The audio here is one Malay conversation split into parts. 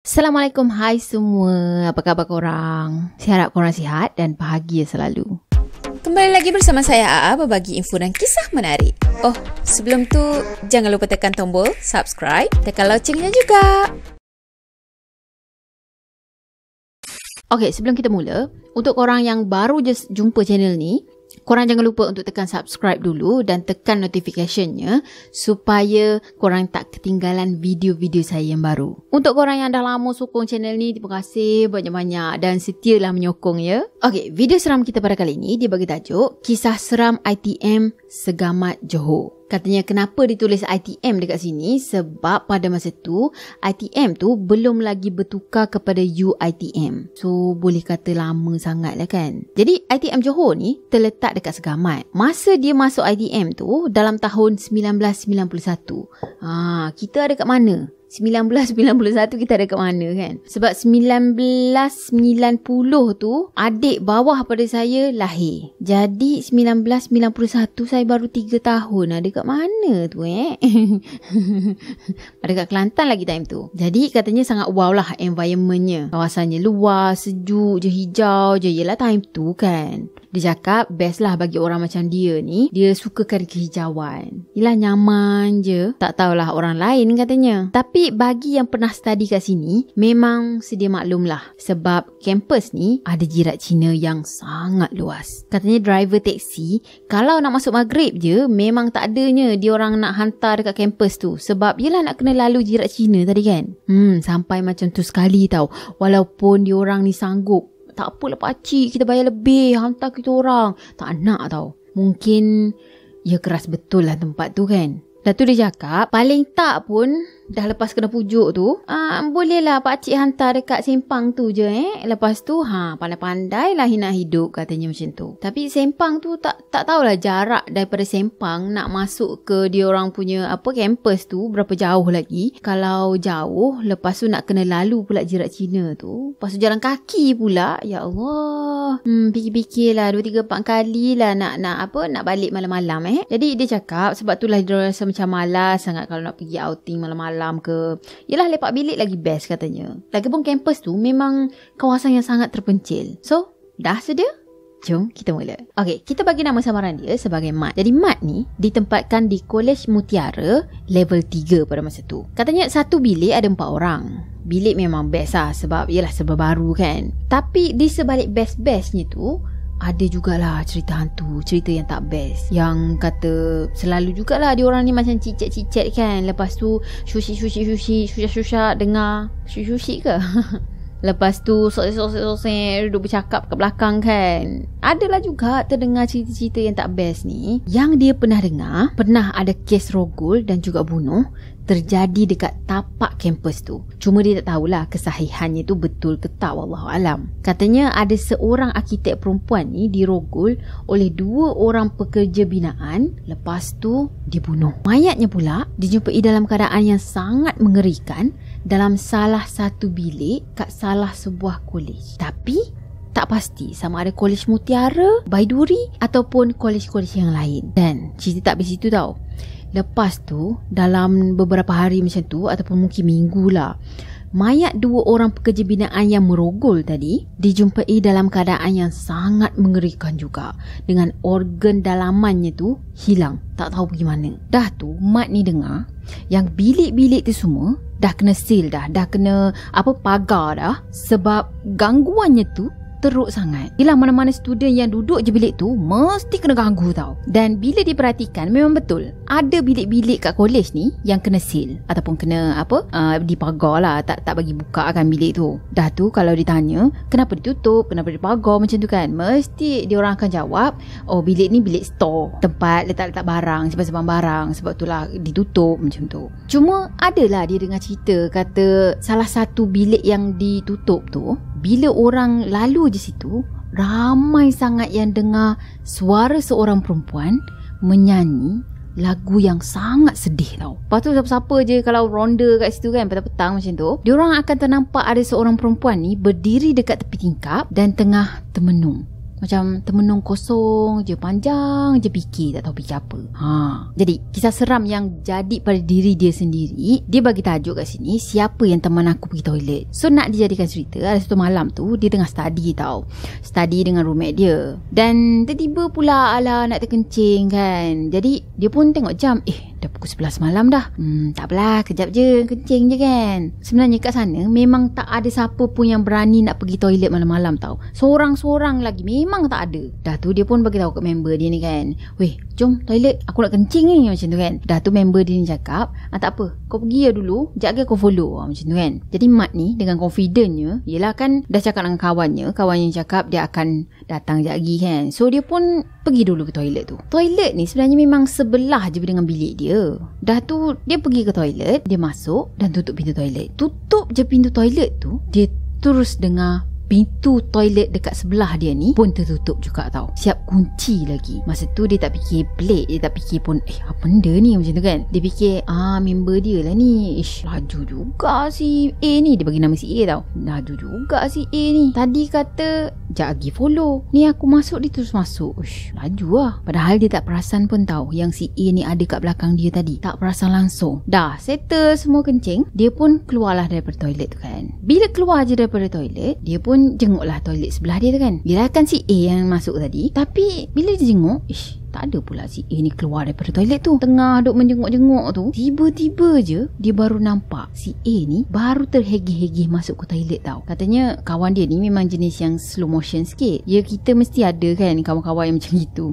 Assalamualaikum, hai semua. Apa khabar korang? Saya harap korang sihat dan bahagia selalu. Kembali lagi bersama saya AA berbagi info dan kisah menarik. Oh, sebelum tu jangan lupa tekan tombol subscribe, tekan loncengnya juga. Okay, sebelum kita mula, untuk korang yang baru je jumpa channel ni, korang jangan lupa untuk tekan subscribe dulu dan tekan notificationnya supaya korang tak ketinggalan video-video saya yang baru. Untuk korang yang dah lama sokong channel ni, terima kasih banyak-banyak dan setialah menyokong ya. Okay, video seram kita pada kali ni dia bagi tajuk Kisah Seram ITM Segamat Johor. Katanya kenapa ditulis ITM dekat sini? Sebab pada masa tu ITM tu belum lagi bertukar kepada UITM. So boleh kata lama sangat lah kan. Jadi ITM Johor ni terletak dekat Segamat. Masa dia masuk ITM tu dalam tahun 1991. Kita ada kat mana? 1991 kita ada kat mana kan? Sebab 1990 tu adik bawah pada saya lahir. Jadi 1991 saya baru 3 tahun. Ada kat mana tu Ada kat Kelantan lagi time tu. Jadi katanya sangat wow lah environmentnya. Kawasannya luas, sejuk je, hijau je. Yelah time tu kan. Dia cakap best lah bagi orang macam dia ni. Dia sukakan kehijauan. Yelah nyaman je. Tak tahulah orang lain katanya. Tapi bagi yang pernah study kat sini, memang sedia maklum lah. Sebab kampus ni ada jirat Cina yang sangat luas. Katanya driver teksi, kalau nak masuk maghrib je, memang tak adanya dia orang nak hantar dekat kampus tu. Sebab yelah nak kena lalu jirat Cina tadi kan. Sampai macam tu sekali tau. Walaupun dia orang ni sanggup. Tak apalah pakcik, kita bayar lebih, hantar kita orang. Tak nak tau. Mungkin ya keras betul lah tempat tu kan. Dah tu dia cakap, paling tak pun dah lepas kena pujuk tu, bolehlah pakcik hantar dekat Sempang tu je Lepas tu, pandai-pandai lah nak hidup katanya macam tu. Tapi Sempang tu tak tahulah jarak daripada Sempang nak masuk ke dia orang punya kampus tu berapa jauh lagi. Kalau jauh, lepas tu nak kena lalu pula jirat Cina tu. Lepas tu jalan kaki pula. Ya Allah. Fikir-fikirlah 2, 3, 4 kali lah nak balik malam-malam Jadi dia cakap sebab tu lah dia rasa macam malas sangat kalau nak pergi outing malam-malam ke. Yelah lepak bilik lagi best katanya. Lagipun kampus tu memang kawasan yang sangat terpencil. So, dah sedia? Jom kita mula. Okay, kita bagi nama samaran dia sebagai Mat. Jadi Mat ni ditempatkan di Kolej Mutiara level 3 pada masa tu. Katanya satu bilik ada 4 orang. Bilik memang best lah sebab yelah serba baru kan. Tapi di sebalik best-bestnya tu, ada jugalah cerita hantu, cerita yang tak best. Yang kata selalu jugalah dia orang ni macam cicit-cicit kan. Lepas tu susah dengar susik ke? Lepas tu sosek duduk bercakap kat belakang kan. Adalah juga terdengar cerita-cerita yang tak best ni. Yang dia pernah dengar, pernah ada kes rogol dan juga bunuh terjadi dekat tapak kampus tu. Cuma dia tak tahulah kesahihannya tu betul ke tak, wallahualam. Katanya ada seorang arkitek perempuan ni dirogol oleh 2 orang pekerja binaan. Lepas tu dibunuh. Mayatnya pula dijumpai dalam keadaan yang sangat mengerikan dalam salah satu bilik kat salah sebuah kolej. Tapi tak pasti sama ada Kolej Mutiara, Baiduri ataupun kolej-kolej yang lain. Dan cerita tak habis itu tau. Lepas tu dalam beberapa hari macam tu ataupun mungkin minggu lah, mayat 2 orang pekerja binaan yang merogol tadi dijumpai dalam keadaan yang sangat mengerikan juga. Dengan organ dalamannya tu hilang. Tak tahu pergi mana. Dah tu Mat ni dengar yang bilik-bilik tu semua dah kena seal dah kena pagar dah. Sebab gangguannya tu teruk sangat. Yelah mana-mana student yang duduk je bilik tu mesti kena ganggu tau. Dan bila diperhatikan memang betul ada bilik-bilik kat kolej ni yang kena seal ataupun kena dipagar lah. Tak bagi buka kan bilik tu. Dah tu kalau ditanya kenapa ditutup, kenapa dipagar macam tu kan, mesti diorang akan jawab, oh bilik ni bilik store, tempat letak-letak barang, simpan-simpan barang, sebab itulah ditutup macam tu. Cuma adalah dia dengar cerita kata salah satu bilik yang ditutup tu, bila orang lalu je situ, ramai sangat yang dengar suara seorang perempuan menyanyi lagu yang sangat sedih tau. Lepas tu siapa-siapa je kalau ronda kat situ kan petang-petang macam tu, diorang akan ternampak ada seorang perempuan ni berdiri dekat tepi tingkap dan tengah termenung. macam termenung kosong je, panjang je fikir, tak tahu fikir apa. Jadi kisah seram yang jadi pada diri dia sendiri, dia bagi tajuk kat sini, siapa yang teman aku pergi toilet. So nak dijadikan cerita, ada satu malam tu dia tengah study dengan roommate dia, dan tiba-tiba pula ala nak terkencing kan. Jadi dia pun tengok jam, dah pukul 11 malam dah. Tak apalah, kejap je kencing je kan. Sebenarnya kat sana memang tak ada siapa pun yang berani nak pergi toilet malam-malam tau. Seorang-seorang lagi memang tak ada. Dah tu dia pun bagi tahu kat member dia ni kan, weh jom toilet, aku nak kencing ni, macam tu kan. Dah tu member dia ni cakap, tak apa, kau pergi ya dulu, sekejap lagi aku follow, macam tu kan. Jadi Mat ni dengan confidentnya, yelah kan dah cakap dengan kawannya cakap dia akan datang sekejap lagi kan. So dia pun pergi dulu ke toilet tu. Toilet ni sebenarnya memang sebelah je dengan bilik dia. Dah tu dia pergi ke toilet, dia masuk dan tutup pintu toilet. Tutup je pintu toilet tu, dia terus dengar pintu toilet dekat sebelah dia ni pun tertutup juga tau. Siap kunci lagi. Masa tu dia tak fikir pelik, dia tak fikir pun apa benda ni, macam tu kan. Dia fikir member dia lah ni. Laju juga si A ni. Dia bagi nama si A tau. Laju juga si A ni. Tadi kata sekejap lagi follow, ni aku masuk dia terus masuk. Laju lah. Padahal dia tak perasan pun tau yang si A ni ada kat belakang dia tadi. Tak perasan langsung. Dah settle semua kencing, dia pun keluarlah daripada toilet tu kan. Bila keluar je daripada toilet, dia pun jenguklah toilet sebelah dia tu kan. Dia kan si A yang masuk tadi, tapi bila dia jenguk, tak ada pula si A ni keluar daripada toilet tu. Tengah duk menjenguk-jenguk tu, tiba-tiba je dia baru nampak si A ni baru terhegih-hegih masuk ke toilet tau. Katanya kawan dia ni memang jenis yang slow motion sikit. Ya kita mesti ada kan kawan-kawan yang macam gitu.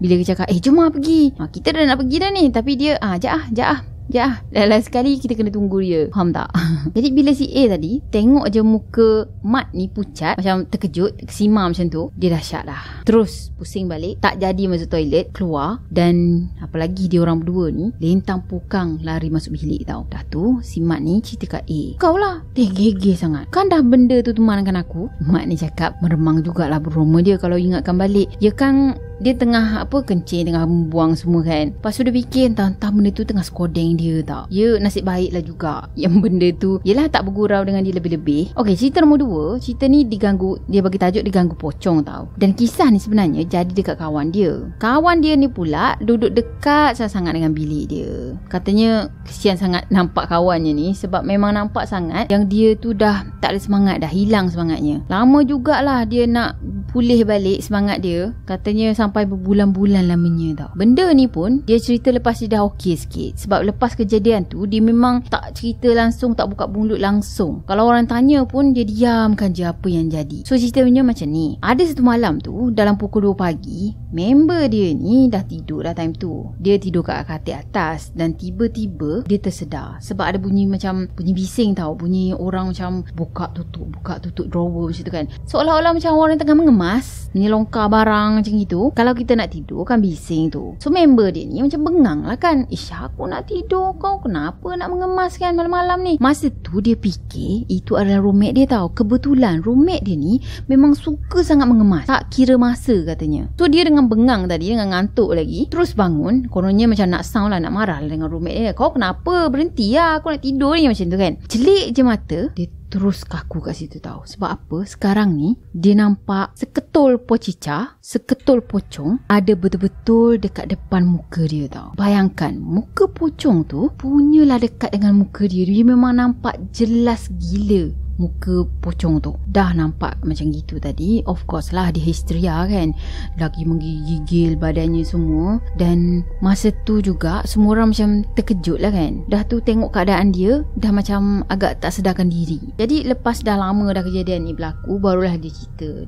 Bila dia cakap jom pergi, kita dah nak pergi dah ni, tapi dia sekejap dah sekali kita kena tunggu dia. Faham tak? Jadi bila si A tadi tengok je muka Mat ni pucat, macam terkejut, kesima macam tu, dia dahsyat dah. Terus pusing balik, tak jadi masuk toilet, keluar. Dan apalagi dia orang berdua ni lentang pukang lari masuk bilik tau. Dah tu si Mat ni cerita kat A, kau lah tergege sangat, kan dah benda tu temankan aku. Mat ni cakap meremang jugalah berumur dia kalau ingatkan balik. Ya kan dia tengah kencing, tengah membuang semua kan. Lepas tu dia fikir entah benda tu tengah skodeng dia tau. Ya nasib baiklah juga yang benda tu yelah tak bergurau dengan dia lebih-lebih. Okey, cerita nombor 2. Cerita ni diganggu, dia bagi tajuk diganggu pocong tau. Dan kisah ni sebenarnya jadi dekat kawan dia. Kawan dia ni pula duduk dekat sangat dengan bilik dia. Katanya kesian sangat nampak kawannya ni, sebab memang nampak sangat yang dia tu dah tak ada semangat, dah hilang semangatnya. Lama jugalah dia nak pulih balik semangat dia. Katanya sampai berbulan-bulan lamanya tau. Benda ni pun dia cerita lepas dia dah okey sikit. Sebab lepas kejadian tu dia memang tak cerita langsung, tak buka mulut langsung. Kalau orang tanya pun dia diamkan je apa yang jadi. So ceritanya macam ni. Ada satu malam tu dalam pukul 2 pagi, member dia ni dah tidur dah time tu. Dia tidur kat katil atas dan tiba-tiba dia tersedar sebab ada bunyi macam bunyi bising tau. Bunyi orang macam buka tutup drawer macam tu kan. Seolah-olah macam orang tengah mengemas, menyelongkar barang macam gitu. Kalau kita nak tidur kan bising tu. So member dia ni macam bengang lah kan. Aku nak tidur, kau kenapa nak mengemas kan malam-malam ni. Masa tu dia fikir itu adalah roommate dia tau. Kebetulan roommate dia ni memang suka sangat mengemas, tak kira masa katanya. So dia dengan bengang tadi, dengan ngantuk lagi, terus bangun. Kononnya macam nak sound lah, nak marah lah dengan roommate dia. Kau kenapa? Berhenti lah, aku nak tidur ni, macam tu kan. Celik je mata, dia terus kaku kat situ tau. Sebab apa? Sekarang ni dia nampak seketul pocicah, seketul pocong ada betul-betul dekat depan muka dia tau. Bayangkan muka pocong tu punyalah dekat dengan muka dia. Dia memang nampak jelas gila muka pocong tu. Dah nampak macam gitu tadi, of course lah dia histeria kan, lagi menggigil badannya semua. Dan masa tu juga semua orang macam terkejut lah kan. Dah tu tengok keadaan dia dah macam agak tak sedarkan diri. Jadi lepas dah lama dah kejadian ni berlaku, barulah dia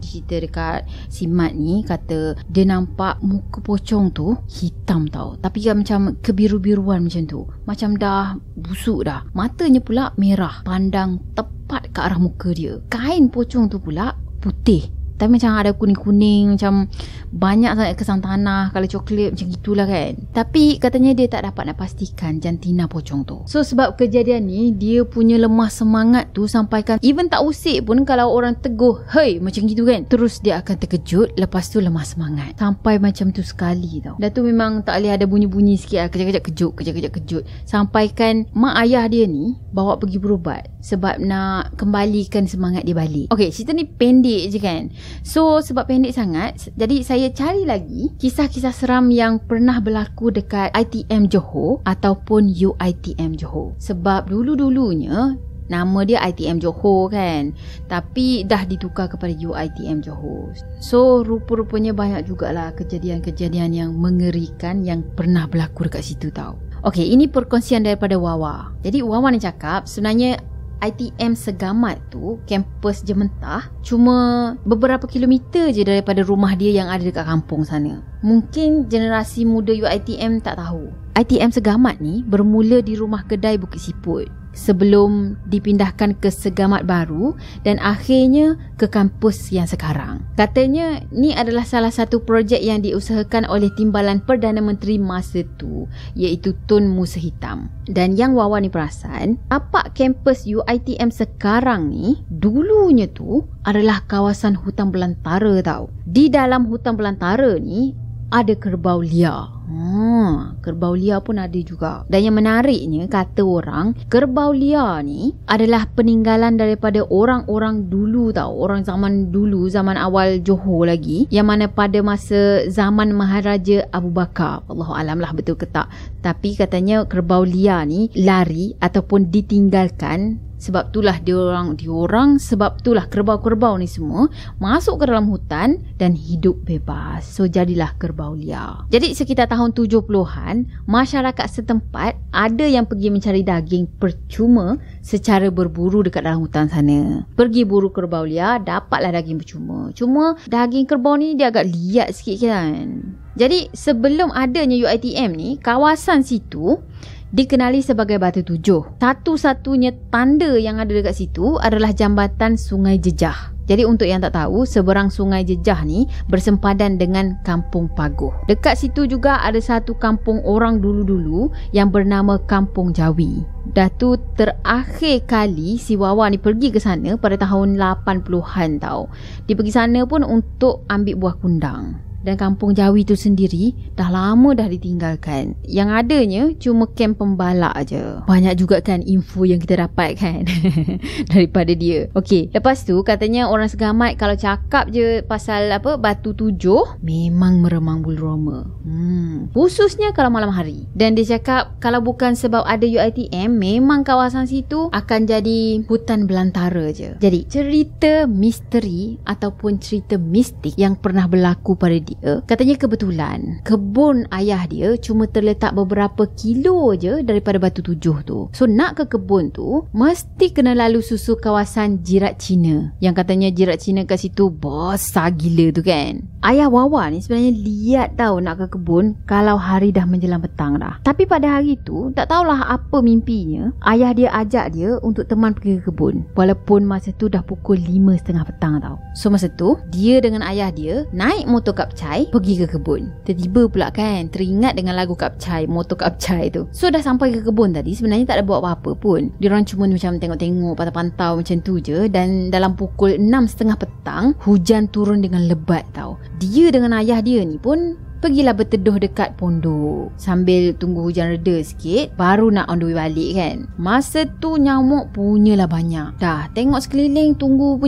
cerita dekat si Mat ni. Kata dia nampak muka pocong tu hitam tau, tapi kan macam kebiru-biruan macam tu, macam dah busuk dah. Matanya pula merah, pandang tepat ke arah muka dia. Kain pocong tu pula putih, tapi macam ada kuning-kuning, macam banyak sangat kesan tanah, colour coklat macam gitulah kan. Tapi katanya dia tak dapat nak pastikan jantina pocong tu. So sebab kejadian ni, dia punya lemah semangat tu sampaikan even tak usik pun kalau orang tegur hei macam gitu kan, terus dia akan terkejut, lepas tu lemah semangat. Sampai macam tu sekali tau. Dah tu memang tak boleh ada bunyi-bunyi sikit lah, kejap-kejap kejut. Sampaikan mak ayah dia ni bawa pergi berubat sebab nak kembalikan semangat dia balik. Okay, cerita ni pendek je kan. So sebab pendek sangat, jadi saya cari lagi kisah-kisah seram yang pernah berlaku dekat ITM Johor ataupun UITM Johor. Sebab dulu-dulunya nama dia ITM Johor kan, tapi dah ditukar kepada UITM Johor. So rupa-rupanya banyak jugalah kejadian-kejadian yang mengerikan yang pernah berlaku dekat situ tau. Okey, ini perkongsian daripada Wawa. Jadi Wawa ni cakap sebenarnya ITM Segamat tu kampus Jementah cuma beberapa kilometer je daripada rumah dia yang ada dekat kampung sana. Mungkin generasi muda UITM tak tahu. ITM Segamat ni bermula di rumah kedai Bukit Siput sebelum dipindahkan ke Segamat baru dan akhirnya ke kampus yang sekarang. Katanya ni adalah salah satu projek yang diusahakan oleh Timbalan Perdana Menteri masa tu, iaitu Tun Musa Hitam. Dan yang Wawa ni perasan, tapak kampus UITM sekarang ni dulunya tu adalah kawasan hutan belantara tau. Di dalam hutan belantara ni ada kerbau liar. Kerbau liar pun ada juga. Dan yang menariknya, kata orang, kerbau liar ni adalah peninggalan daripada orang-orang dulu tau. Orang zaman dulu, zaman awal Johor lagi, yang mana pada masa zaman Maharaja Abu Bakar. Allahualam lah betul ke tak. Tapi katanya kerbau liar ni lari ataupun ditinggalkan. Sebab itulah diorang sebab itulah kerbau-kerbau ni semua masuk ke dalam hutan dan hidup bebas. So jadilah kerbau liar. Jadi sekitar tahun 70-an, masyarakat setempat ada yang pergi mencari daging percuma secara berburu dekat dalam hutan sana. Pergi buru kerbau liar, dapatlah daging percuma. Cuma daging kerbau ni dia agak liat sikit kan. Jadi sebelum adanya UITM ni, kawasan situ dikenali sebagai Batu Tujuh. Satu-satunya tanda yang ada dekat situ adalah jambatan Sungai Jejah. Jadi untuk yang tak tahu, seberang Sungai Jejah ni bersempadan dengan Kampung Paguh. Dekat situ juga ada satu kampung orang dulu-dulu yang bernama Kampung Jawi. Dah tu terakhir kali si Wawa ni pergi ke sana pada tahun 80-an tau. Dia pergi sana pun untuk ambil buah kundang. Dan Kampung Jawi tu sendiri dah lama dah ditinggalkan. Yang adanya cuma kamp pembalak je. Banyak juga kan info yang kita dapat kan daripada dia. Okey, lepas tu katanya orang Segamat kalau cakap je pasal Batu Tujuh memang meremang bulu roma. Khususnya kalau malam hari. Dan dia cakap kalau bukan sebab ada UITM, memang kawasan situ akan jadi hutan belantara je. Jadi cerita misteri ataupun cerita mistik yang pernah berlaku pada dia, katanya kebetulan kebun ayah dia cuma terletak beberapa kilo je daripada Batu Tujuh tu. So nak ke kebun tu mesti kena lalu susu kawasan Jirat Cina, yang katanya Jirat Cina kat situ besar gila tu kan. Ayah Wawa ni sebenarnya liat tahu nak ke kebun kalau hari dah menjelang petang dah. Tapi pada hari tu tak tahulah apa mimpinya, ayah dia ajak dia untuk teman pergi ke kebun walaupun masa tu dah pukul 5:30 petang tau. So masa tu dia dengan ayah dia naik motor Kapcai pergi ke kebun. Tiba-tiba pula kan teringat dengan lagu Kapcai, motor Kapcai tu. So dah sampai ke kebun tadi, sebenarnya tak ada buat apa-apa pun. Diorang cuma macam tengok-tengok, pantau-pantau macam tu je. Dan dalam pukul 6:30 petang hujan turun dengan lebat tau. Dia dengan ayah dia ni pun pergilah berteduh dekat pondok sambil tunggu hujan reda sikit, baru nak on the way balik kan. Masa tu nyamuk punyalah banyak. Dah tengok sekeliling, tunggu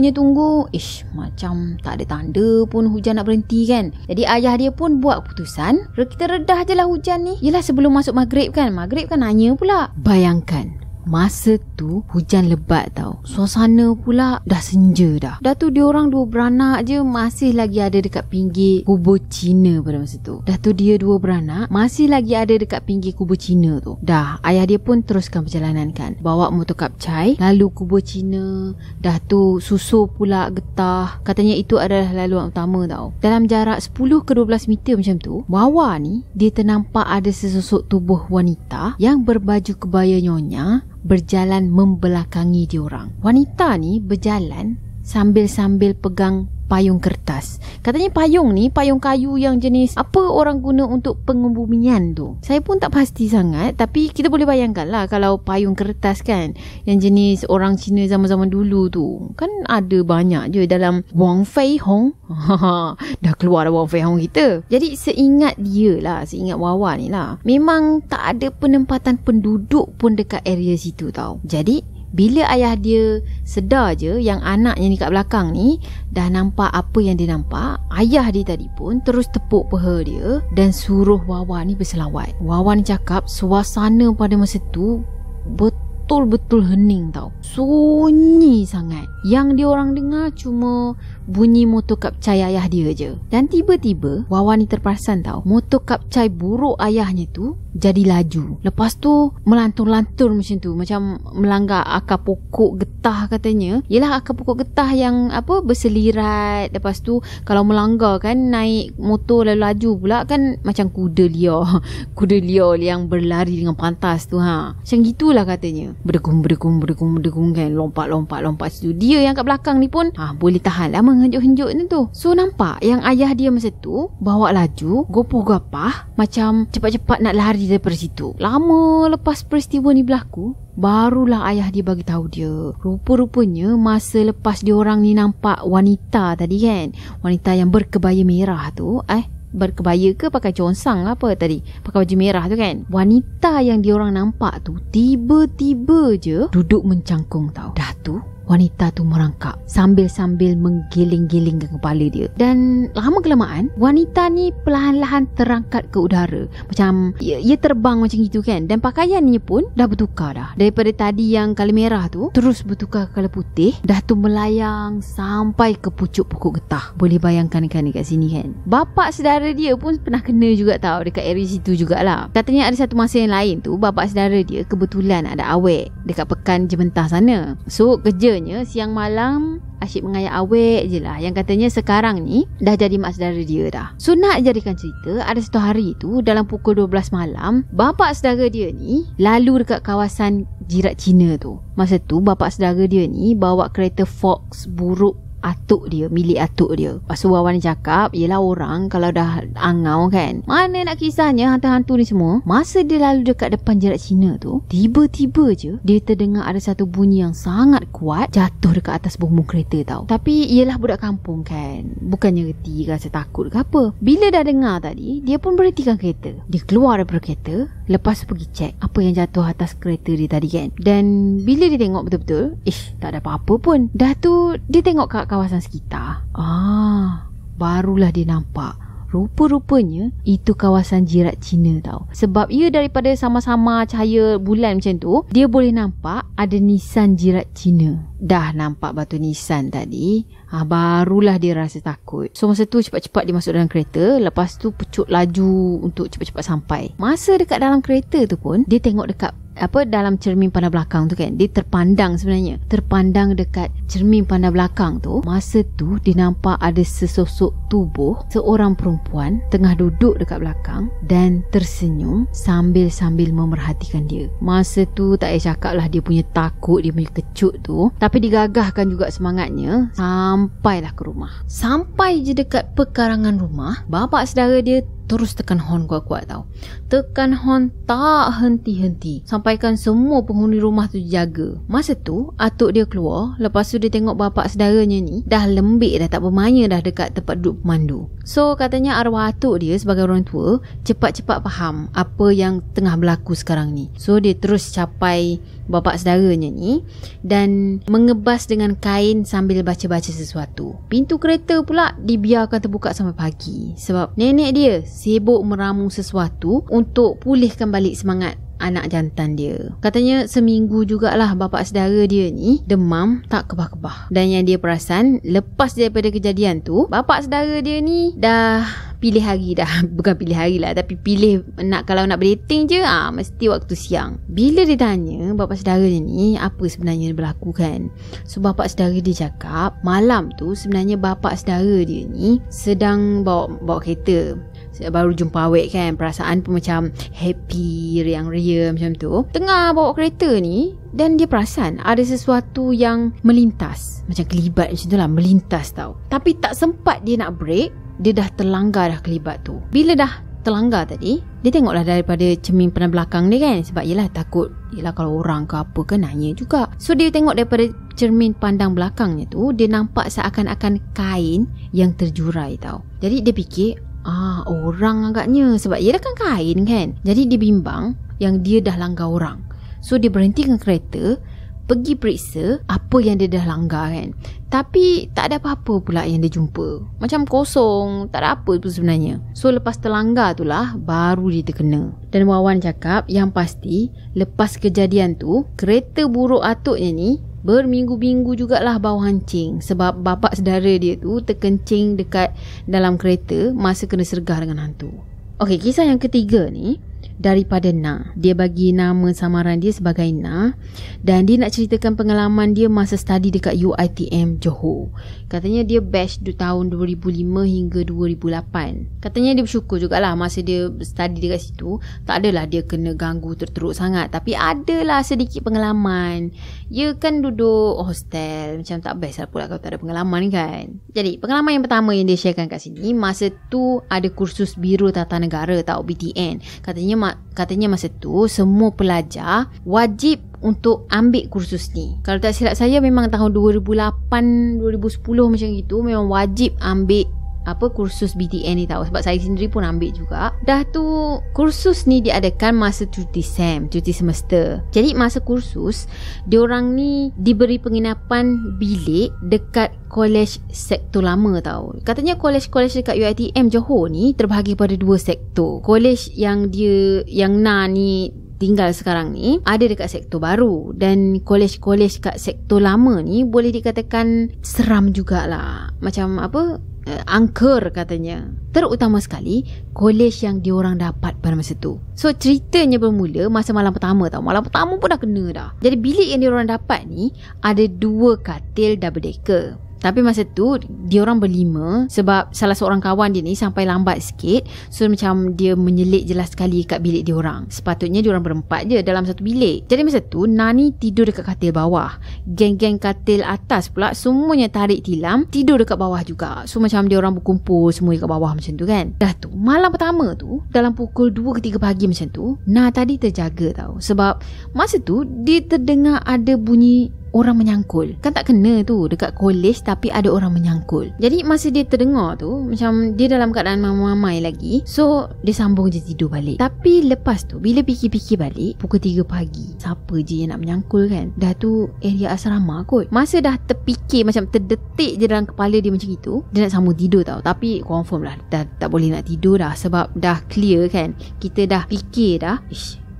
macam tak ada tanda pun hujan nak berhenti kan. Jadi ayah dia pun buat keputusan, kita redah je lah hujan ni. Yelah sebelum masuk maghrib kan nanya pula. Bayangkan masa tu hujan lebat tau. Suasana pula dah senja dah. Dah tu diorang dua beranak je masih lagi ada dekat pinggir kubur Cina pada masa tu. Dah tu dia dua beranak masih lagi ada dekat pinggir kubur Cina tu. Dah ayah dia pun teruskan perjalanan kan. Bawa motor Kapcai lalu kubur Cina. Dah tu susu pula getah. Katanya itu adalah laluan utama tau. Dalam jarak 10 ke 12 meter macam tu, Wawa ni dia ternampak ada sesosok tubuh wanita yang berbaju kebaya nyonya berjalan membelakangi diorang. Wanita ni berjalan sambil pegang payung kertas. Katanya payung ni payung kayu yang jenis apa orang guna untuk pengembumian tu. Saya pun tak pasti sangat, tapi kita boleh bayangkan lah kalau payung kertas kan, yang jenis orang Cina zaman-zaman dulu tu. Kan ada banyak je dalam Wang Fei Hong. Dah keluar dah Wang Fei Hong kita. Jadi seingat Wawa ni lah, memang tak ada penempatan penduduk pun dekat area situ tau. Jadi Bila ayah dia sedar je yang anaknya ni kat belakang ni dah nampak apa yang dia nampak, ayah dia tadi pun terus tepuk peha dia dan suruh Wawan ni berselawat. Wawan cakap suasana pada masa tu betul-betul hening tau. Sunyi sangat. Yang dia orang dengar cuma bunyi motor kapcai ayah dia je. Dan tiba-tiba Wawan ni terperasan tau, motor kapcai buruk ayahnya tu jadi laju. Lepas tu melantur-lantur macam tu, macam melanggar akar pokok getah katanya. Yelah akar pokok getah yang berselirat. Lepas tu kalau melanggar kan, naik motor lalu laju pula kan, macam kuda liar. Kuda liar yang berlari dengan pantas tu macam gitulah katanya. Berdegung kan, lompat situ. Dia yang kat belakang ni pun boleh tahan lah menghenjuk-henjuk tu. So nampak yang ayah dia masa tu bawa laju, gopoh-gapah, macam cepat-cepat nak lari daripada situ. Lama lepas peristiwa ni berlaku, barulah ayah dia bagi tahu dia. Rupa-rupanya masa lepas dia orang ni nampak wanita tadi kan, wanita yang berkebaya merah tu, berkebaya ke pakai consang apa tadi, pakai baju merah tu kan, wanita yang dia orang nampak tu tiba-tiba je duduk mencangkung tau. Dah tu wanita tu merangkak sambil-sambil menggiling-gilingkan kepala dia. Dan lama-kelamaan wanita ni perlahan-lahan terangkat ke udara. Macam ia terbang macam itu kan. Dan pakaiannya pun dah bertukar dah. Daripada tadi yang colour merah tu terus bertukar ke colour putih. Dah tu melayang sampai ke pucuk pokok getah. Boleh bayangkan kan dekat sini kan. Bapak saudara dia pun pernah kena juga tau dekat area situ jugalah. Katanya ada satu masa yang lain tu, bapak saudara dia kebetulan ada awek dekat pekan Jementah sana. So kerja siang malam asyik mengayak awek je lah. Yang katanya sekarang ni dah jadi mak saudara dia dah. So nak jadikan cerita, ada satu hari tu dalam pukul 12 malam, bapak saudara dia ni lalu dekat kawasan Jirat Cina tu. Masa tu bapak saudara dia ni bawa kereta Fox buruk atuk dia, milik atuk dia. Lepas tu Wawan cakap, yelah orang kalau dah angau kan, mana nak kisahnya hantu-hantu ni semua. Masa dia lalu dekat depan Jirat Cina tu, tiba-tiba je dia terdengar ada satu bunyi yang sangat kuat jatuh dekat atas bumbung kereta tau. Tapi yelah budak kampung kan, bukannya reti rasa takut ke apa. Bila dah dengar tadi, dia pun berhentikan kereta. Dia keluar daripada kereta, lepas pergi cek apa yang jatuh atas kereta dia tadi kan. Dan bila dia tengok betul-betul, tak ada apa-apa pun. Dah tu dia tengok kat kawasan sekitar. Barulah dia nampak rupa-rupanya itu kawasan Jirat Cina tau. Sebab ia daripada sama-sama cahaya bulan macam tu, dia boleh nampak ada Nissan Jirat Cina. Dah nampak batu Nissan tadi, barulah dia rasa takut. So masa tu cepat-cepat dia masuk dalam kereta. Lepas tu pecut laju untuk cepat-cepat sampai. Masa dekat dalam kereta tu pun, dia tengok dekat dalam cermin pandang belakang tu kan. Dia terpandang sebenarnya, terpandang dekat cermin pandang belakang tu. Masa tu dia nampak ada sesosok tubuh seorang perempuan tengah duduk dekat belakang dan tersenyum sambil memerhatikan dia. Masa tu tak payah cakap lah, dia punya takut, dia punya kecut tu. Tapi digagahkan juga semangatnya. Sampailah ke rumah. Sampai je dekat pekarangan rumah, bapak saudara dia terus tekan horn kuat-kuat tau. Tekan horn tak henti-henti, sampaikan semua penghuni rumah tu jaga. Masa tu atuk dia keluar. Lepas tu dia tengok bapak saudaranya ni dah lembik dah, tak bermaya dah dekat tempat duduk pemandu. So katanya arwah atuk dia sebagai orang tua cepat-cepat faham apa yang tengah berlaku sekarang ni. So dia terus capai bapak saudaranya ni dan mengebas dengan kain sambil baca-baca sesuatu. Pintu kereta pula dibiarkan terbuka sampai pagi sebab nenek dia sibuk meramu sesuatu untuk pulihkan balik semangat anak jantan dia. Katanya seminggu jugalah bapak saudara dia ni demam tak kebah-kebah. Dan yang dia perasan lepas daripada kejadian tu, bapak saudara dia ni dah pilih hari dah. Bukan pilih hari lah, tapi pilih kalau nak berdating je mesti waktu siang. Bila dia tanya bapak saudara dia ni apa sebenarnya berlaku kan, so bapak saudara dia cakap malam tu sebenarnya bapak saudara dia ni sedang bawa kereta. Baru jumpa awek kan, perasaan pun macam happy, riang-ria macam tu. Tengah bawa kereta ni dan dia perasan ada sesuatu yang melintas, macam kelibat macam tu lah, melintas tau. Tapi tak sempat dia nak break, dia dah terlanggar dah kelibat tu. Bila dah terlanggar tadi, dia tengoklah daripada cermin pandang belakang dia kan. Sebab yelah takut, yelah kalau orang ke apa ke nanya juga. So dia tengok daripada cermin pandang belakangnya tu, dia nampak seakan-akan kain yang terjurai tau. Jadi dia fikir orang agaknya, sebab ia dah kan kain kan. Jadi dia bimbang yang dia dah langgar orang. So dia berhentikan kereta, pergi periksa apa yang dia dah langgar kan. Tapi tak ada apa-apa pula yang dia jumpa. Macam kosong, tak ada apa pun sebenarnya. So lepas terlanggar tu lah baru dia terkena. Dan Wawan cakap yang pasti lepas kejadian tu, kereta buruk atuknya ni berminggu-minggu jugalah bau hancing. Sebab bapa saudara dia tu terkencing dekat dalam kereta masa kena sergah dengan hantu. Okey, kisah yang ketiga ni daripada Na. Dia bagi nama samaran dia sebagai Na, dan dia nak ceritakan pengalaman dia masa study dekat UiTM Johor. Katanya dia batch tahun 2005 hingga 2008. Katanya dia bersyukur jugalah masa dia study dekat situ tak adalah dia kena ganggu teruk sangat, tapi adalah sedikit pengalaman. Dia kan duduk hostel, macam tak best lah pula kalau tak ada pengalaman kan. Jadi pengalaman yang pertama yang dia sharekan kat sini, masa tu ada kursus Biro Tata Negara atau BTN. Katanya masa tu semua pelajar wajib untuk ambil kursus ni. Kalau tak silap saya memang tahun 2008, 2010 macam itu memang wajib ambil kursus BTN ni tahu. Sebab saya sendiri pun ambil juga. Dah tu kursus ni diadakan masa cuti semester. Jadi masa kursus diorang ni diberi penginapan bilik dekat kolej sektor lama tahu. Katanya kolej-kolej dekat UiTM Johor ni terbahagi pada 2 sektor. Kolej yang Na ni tinggal sekarang ni ada dekat sektor baru, dan kolej-kolej kat sektor lama ni boleh dikatakan seram jugalah. Macam angker katanya. Terutama sekali kolej yang diorang dapat pada masa tu. So ceritanya bermula masa malam pertama tau. Malam pertama pun dah kena dah. Jadi bilik yang diorang dapat ni ada 2 katil double decker. Tapi masa tu diorang berlima sebab salah seorang kawan dia ni sampai lambat sikit. So macam dia menyelit jelas sekali kat bilik diorang. Sepatutnya diorang berempat je dalam satu bilik. Jadi masa tu Nani tidur dekat katil bawah. Geng-geng katil atas pula semuanya tarik tilam tidur dekat bawah juga. So macam diorang berkumpul semua dekat bawah macam tu kan. Dah tu malam pertama tu dalam pukul 2 ke 3 pagi macam tu, Na tadi terjaga tau. Sebab masa tu dia terdengar ada bunyi orang menyangkul. Kan tak kena tu dekat kolej, tapi ada orang menyangkul. Jadi masa dia terdengar tu macam dia dalam keadaan mamai lagi. So dia sambung je tidur balik. Tapi lepas tu bila fikir-fikir balik pukul 3 pagi, siapa je yang nak menyangkul kan? Dah tu area asrama kot. Masa dah terfikir macam terdetik je dalam kepala dia macam itu, dia nak sambung tidur tau. Tapi confirm lah dah tak boleh nak tidur dah. Sebab dah clear kan, kita dah fikir dah,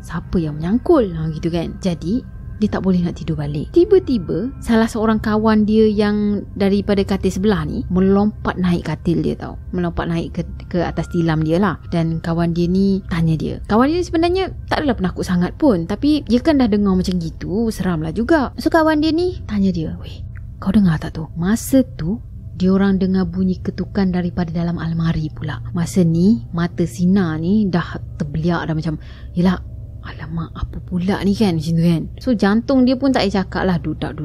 siapa yang menyangkul gitu kan. Jadi dia tak boleh nak tidur balik. Tiba-tiba salah seorang kawan dia yang daripada katil sebelah ni melompat naik katil dia tau. Melompat naik ke atas tilam dia lah. Dan kawan dia ni tanya dia. Kawan dia sebenarnya tak adalah penakut sangat pun, tapi dia kan dah dengar macam gitu, seram lah juga. So kawan dia ni tanya dia, "Weh, kau dengar tak tu? Masa tu diorang dengar bunyi ketukan daripada dalam almari pula. Masa ni mata Sina ni dah terbeliak dah macam, yelah, alamak apa pula ni kan, macam tu kan." So jantung dia pun tak payah cakap lah, dudak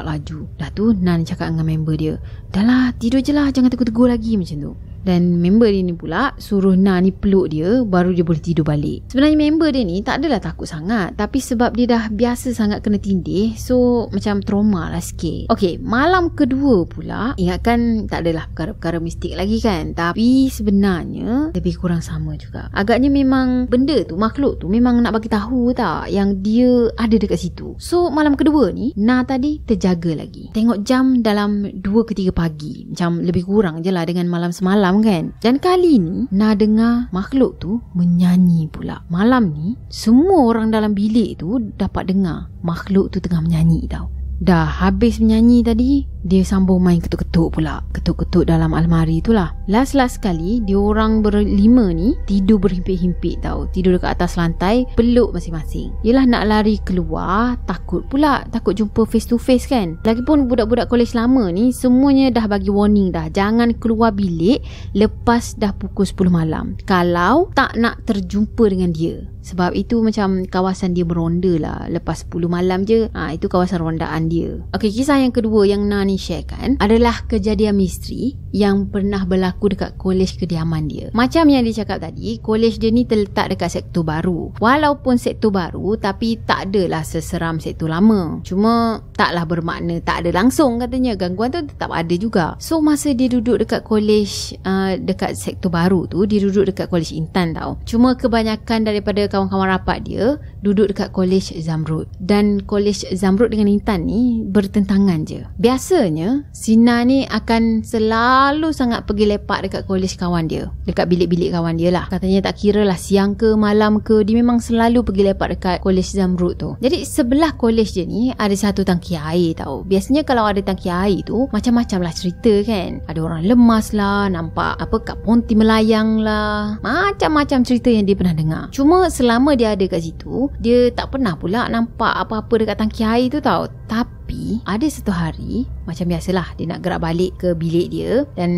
laju. Dah tu Nan cakap dengan member dia, "Dah lah, tidur je lah, jangan tegur-tegur lagi," macam tu. Dan member dia ni pula suruh Nan ni peluk dia, baru dia boleh tidur balik. Sebenarnya member dia ni tak adalah takut sangat, tapi sebab dia dah biasa sangat kena tindih, so macam trauma lah sikit. Okey, malam kedua pula, ingatkan tak adalah perkara-perkara mistik lagi kan, tapi sebenarnya lebih kurang sama juga. Agaknya memang benda tu, makhluk tu memang nak bagi tahu tak yang dia ada dekat situ. So malam kedua ni Na tadi terjaga lagi. Tengok jam dalam 2 ke 3 pagi, macam lebih kurang je lah dengan malam semalam kan. Dan kali ni Na dengar makhluk tu menyanyi pula. Malam ni semua orang dalam bilik tu dapat dengar makhluk tu tengah menyanyi tau. Dah habis menyanyi tadi, dia sambung main ketuk-ketuk pula. Ketuk-ketuk dalam almari tu lah. Last sekali, dia orang berlima ni tidur berhimpit-himpit tau. Tidur dekat atas lantai, peluk masing-masing. Yelah nak lari keluar, takut pula. Takut jumpa face to face kan. Lagipun budak-budak kolej lama ni semuanya dah bagi warning dah. Jangan keluar bilik lepas dah pukul 10 malam. Kalau tak nak terjumpa dengan dia. Sebab itu macam kawasan dia beronda lah. Lepas 10 malam je, itu kawasan rondaan dia. Okey, kisah yang kedua yang Nani sharekan adalah kejadian misteri yang pernah berlaku dekat kolej kediaman dia. Macam yang dia cakap tadi, kolej dia ni terletak dekat sektor baru. Walaupun sektor baru, tapi tak adalah seseram sektor lama. Cuma taklah bermakna tak ada langsung katanya. Gangguan tu tetap ada juga. So masa dia duduk dekat kolej dekat sektor baru tu, dia duduk dekat kolej Intan tau. Cuma kebanyakan daripada kawan-kawan rapat dia duduk dekat Kolej Zamrud. Dan Kolej Zamrud dengan Intan ni bertentangan je. Biasanya Sinar ni akan selalu sangat pergi lepak dekat kolej kawan dia, dekat bilik-bilik kawan dia lah. Katanya tak kira lah siang ke malam ke, dia memang selalu pergi lepak dekat Kolej Zamrud tu. Jadi sebelah kolej dia ni ada satu tangki air tau. Biasanya kalau ada tangki air tu macam-macam lah cerita kan. Ada orang lemas lah, nampak Kak Ponti melayang lah, macam-macam cerita yang dia pernah dengar. Cuma selama dia ada kat situ, dia tak pernah pula nampak apa-apa dekat tangki air tu tau. Tapi ada satu hari, macam biasalah, dia nak gerak balik ke bilik dia dan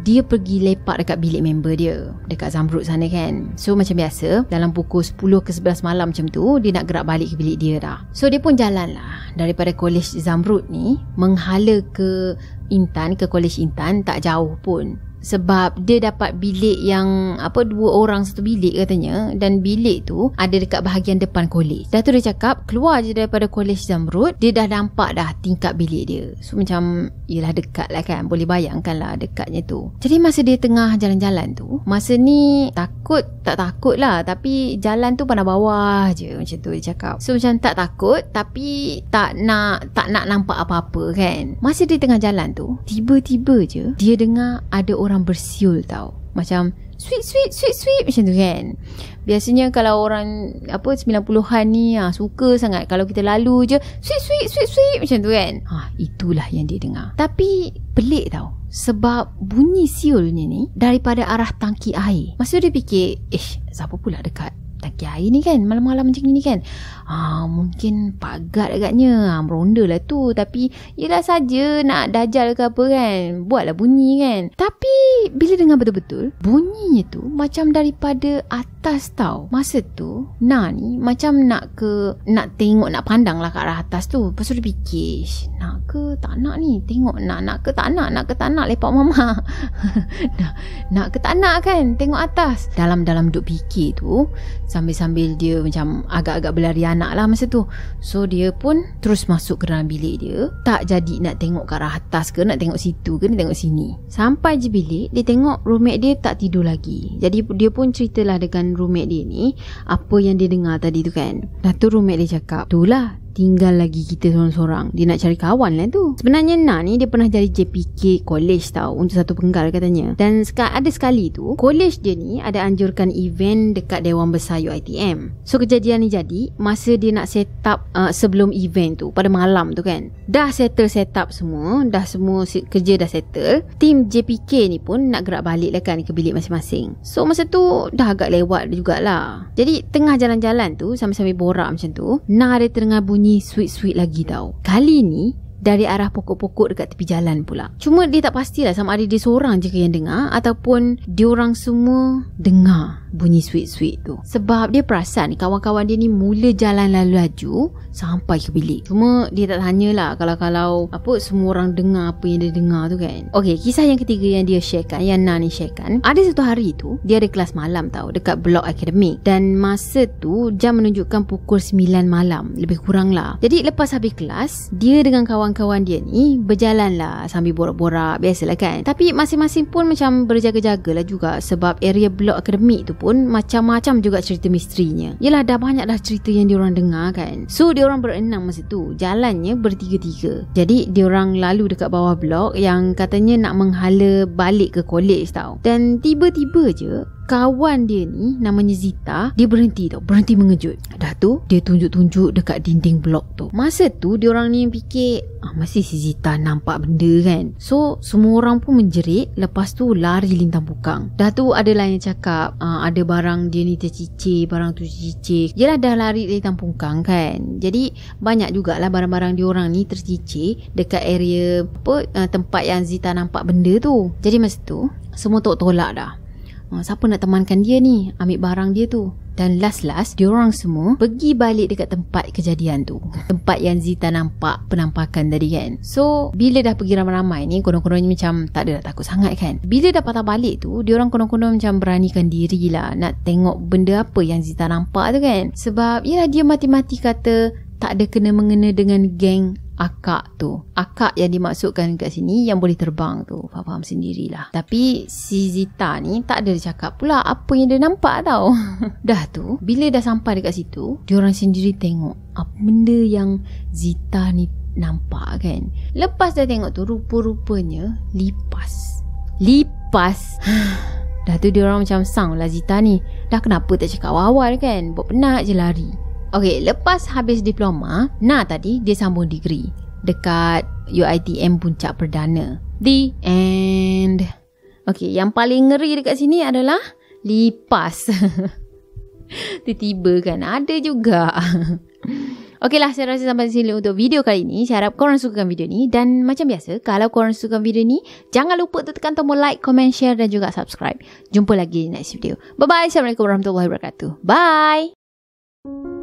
dia pergi lepak dekat bilik member dia dekat Zamrud sana kan. So macam biasa, dalam pukul 10 ke 11 malam macam tu, dia nak gerak balik ke bilik dia dah. So dia pun jalan lah daripada Kolej Zamrud ni menghala ke Intan, ke Kolej Intan, tak jauh pun. Sebab dia dapat bilik yang 2 orang satu bilik katanya, dan bilik tu ada dekat bahagian depan kolej. Dah tu dia cakap keluar je daripada Kolej Zamrud, dia dah nampak dah tingkap bilik dia. So macam yelah dekat lah kan, boleh bayangkan lah dekatnya tu. Jadi masa dia tengah jalan-jalan tu, masa ni tak takut lah, tapi jalan tu pandang bawah je, macam tu dia cakap. So macam tak takut tapi tak nak nampak apa-apa kan. Masa dia tengah jalan tu, tiba-tiba je dia dengar ada orang bersiul tau. Macam sweet macam tu kan. Biasanya kalau orang 90-an ni suka sangat kalau kita lalu je sweet macam tu kan. Itulah yang dia dengar. Tapi pelik tau, sebab bunyi siulnya ni daripada arah tangki air. Masa dia fikir, siapa pula dekat tangki air ni kan malam-malam macam ni kan. Mungkin pagat agaknya, meronda lah tu. Tapi yelah saja nak dajal ke apa kan, buatlah bunyi kan. Tapi bila dengar betul-betul, bunyinya tu macam daripada atas tau. Masa tu ni macam nak tengok, nak pandang lah ke arah atas tu. Lepas tu dia fikir, nak ke tak nak ni, tengok nak ke tak nak lepak mama. nak ke tak nak kan, tengok atas. Dalam duk fikir tu, sambil-sambil dia macam agak-agak berlari anak lah masa tu. So dia pun terus masuk ke dalam bilik dia. Tak jadi nak tengok ke arah atas ke, nak tengok situ ke, nak tengok sini. Sampai je bilik, dia tengok roommate dia tak tidur lagi. Jadi dia pun ceritalah dengan roommate dia ni apa yang dia dengar tadi tu kan. Dah tu roommate dia cakap, itulah tinggal lagi kita seorang-seorang. Dia nak cari kawan lah tu. Sebenarnya ni dia pernah jadi JPK college tau, untuk satu penggal katanya. Dan ada sekali tu, college dia ni ada anjurkan event dekat Dewan Besar UiTM. So kejadian ni jadi masa dia nak set up sebelum event tu, pada malam tu kan. Dah settle set up semua, dah semua kerja dah settle. Tim JPK ni pun nak gerak balik lah kan ke bilik masing-masing. So masa tu dah agak lewat jugalah. Jadi tengah jalan-jalan tu, sambil-sambil borak macam tu, ada terdengar bunyi sweet lagi tau. Kali ni dari arah pokok-pokok dekat tepi jalan pula. Cuma dia tak pastilah sama ada dia seorang je ke yang dengar ataupun diorang semua dengar bunyi sweet tu. Sebab dia perasan kawan-kawan dia ni mula jalan lalu laju sampai ke bilik. Cuma dia tak tanyalah kalau semua orang dengar apa yang dia dengar tu kan. Okey, kisah yang ketiga yang dia sharekan, yang Nani sharekan, ada satu hari tu dia ada kelas malam tau dekat blok akademik, dan masa tu jam menunjukkan pukul 9 malam lebih kurang lah. Jadi lepas habis kelas, dia dengan kawan-kawan dia ni berjalan lah sambil borak-borak, biasalah kan. Tapi masing-masing pun macam berjaga-jaga lah juga, sebab area blok akademik tu pun macam-macam juga cerita misterinya. Yelah, dah banyak dah cerita yang diorang dengar kan. So diorang berenam masa tu, jalannya bertiga-tiga. Jadi diorang lalu dekat bawah blok yang katanya nak menghala balik ke kolej tau. Dan tiba-tiba je kawan dia ni namanya Zita, dia berhenti mengejut. Dah tu dia tunjuk-tunjuk dekat dinding blok tu. Masa tu diorang ni fikir, masih si Zita nampak benda kan. So semua orang pun menjerit, lepas tu lari lintang pukang. Dah tu ada lah yang cakap ada barang dia ni tercicir, barang tu tercicir. Yelah, dah lari lintang pukang kan. Jadi banyak jugalah barang-barang diorang ni tercicir dekat area tempat yang Zita nampak benda tu. Jadi masa tu semua tolak dah. Siapa nak temankan dia ni, ambil barang dia tu. Dan last diorang semua pergi balik dekat tempat kejadian tu, tempat yang Zita nampak penampakan tadi kan. So bila dah pergi ramai-ramai ni, konon-kononnya macam tak ada dah takut sangat kan. Bila dah patah balik tu, diorang konon-konon macam beranikan diri lah nak tengok benda apa yang Zita nampak tu kan. Sebab yelah, dia mati-mati kata tak ada kena-mengena dengan geng akak tu. Akak yang dimaksudkan kat sini yang boleh terbang tu. Faham sendirilah. Tapi si Zita ni tak ada cakap pula apa yang dia nampak tau. Dah tu, bila dah sampai dekat situ, diorang sendiri tengok apa benda yang Zita ni nampak kan. Lepas dah tengok tu, rupa-rupanya lipas. Dah tu diorang macam sang lah Zita ni. Dah kenapa tak cakap awal kan? Buat penat je lari. Okay, lepas habis diploma, tadi dia sambung degree dekat UiTM Puncak Perdana. The end. Okay, yang paling ngeri dekat sini adalah lipas. Tiba-tiba kan ada juga. Okey lah, saya rasa sampai sini untuk video kali ni. Saya harap korang sukakan video ni. Dan macam biasa, kalau korang sukakan video ni, jangan lupa untuk tekan tombol like, comment, share dan juga subscribe. Jumpa lagi di next video. Bye-bye. Assalamualaikum warahmatullahi wabarakatuh. Bye.